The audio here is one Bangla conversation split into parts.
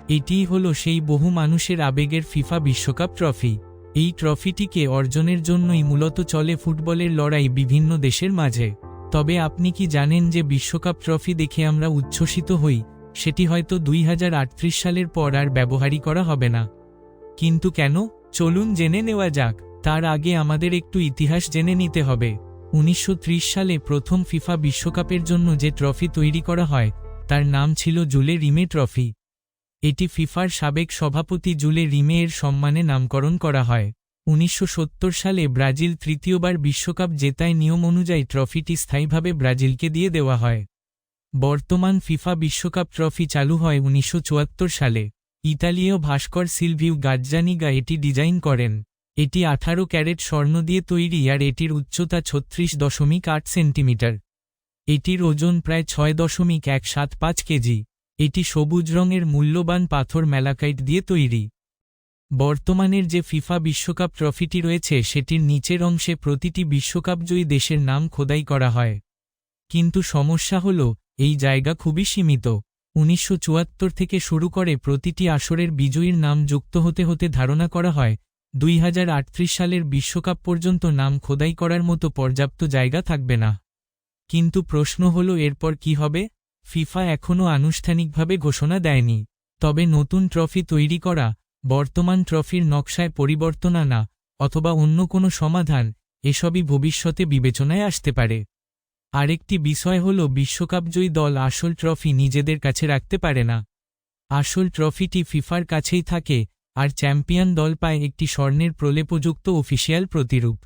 এটিই হলো সেই বহু মানুষের আবেগের ফিফা বিশ্বকাপ ট্রফি। এই ট্রফিটিকে অর্জনের জন্যই মূলত চলে ফুটবলের লড়াই বিভিন্ন দেশের মাঝে। তবে আপনি কি জানেন যে বিশ্বকাপ ট্রফি দেখে আমরা উচ্ছ্বসিত হই, সেটি হয়তো 2038 সালের পর আর ব্যবহারই করা হবে না। কিন্তু কেন? চলুন জেনে নেওয়া যাক। তার আগে আমাদের একটু ইতিহাস জেনে নিতে হবে। 1930 সালে প্রথম ফিফা বিশ্বকাপের জন্য যে ট্রফি তৈরি করা হয় তার নাম ছিল জুলে রিমে ট্রফি। এটি ফিফার সাবেক সভাপতি জুলে রিমে এর সম্মানে নামকরণ করা হয়। 1970 সালে ব্রাজিল তৃতীয়বার বিশ্বকাপ জেতায় নিয়ম অনুযায়ী ট্রফিটি স্থায়ীভাবে ব্রাজিলকে দিয়ে দেওয়া হয়। বর্তমান ফিফা বিশ্বকাপ ট্রফি চালু হয় 1974 সালে। ইতালীয় ভাস্কর সিলভিউ গাজ্জানিগা এটি ডিজাইন করেন। এটি 18 ক্যারেট স্বর্ণ দিয়ে তৈরি আর এটির উচ্চতা 36.8 সেন্টিমিটার। এটির ওজন প্রায় 6.175 কেজি। এটি সবুজ রঙের মূল্যবান পাথর ম্যালাকাইট দিয়ে তৈরি। বর্তমানের যে ফিফা বিশ্বকাপ ট্রফিটি রয়েছে সেটির নিচের অংশে প্রতিটি বিশ্বকাপজয়ী দেশের নাম খোদাই করা হয়। কিন্তু সমস্যা হল এই জায়গা খুবই সীমিত। 1974 থেকে শুরু করে প্রতিটি আসরের বিজয়ীর নাম যুক্ত হতে হতে ধারণা করা হয় 2038 সালের বিশ্বকাপ পর্যন্ত নাম খোদাই করার মতো পর্যাপ্ত জায়গা থাকবে না। কিন্তু প্রশ্ন হল এরপর কি হবে? ফিফা এখনও আনুষ্ঠানিকভাবে ঘোষণা দেয়নি। তবে নতুন ট্রফি তৈরি করা, বর্তমান ট্রফির নকশায় পরিবর্তন আনা অথবা অন্য কোনো সমাধান, এসবই ভবিষ্যতে বিবেচনায় আসতে পারে। আরেকটি বিষয় হল বিশ্বকাপজয়ী দল আসল ট্রফি নিজেদের কাছে রাখতে পারে না। আসল ট্রফিটি ফিফার কাছেই থাকে আর চ্যাম্পিয়ন দল পায় একটি স্বর্ণের প্রলেপযুক্ত অফিসিয়াল প্রতিরূপ।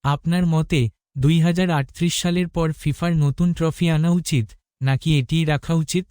আপনার মতে 2038 সালের পর ফিফার নতুন ট্রফি আনা উচিত নাকি এটিই রাখা উচিত?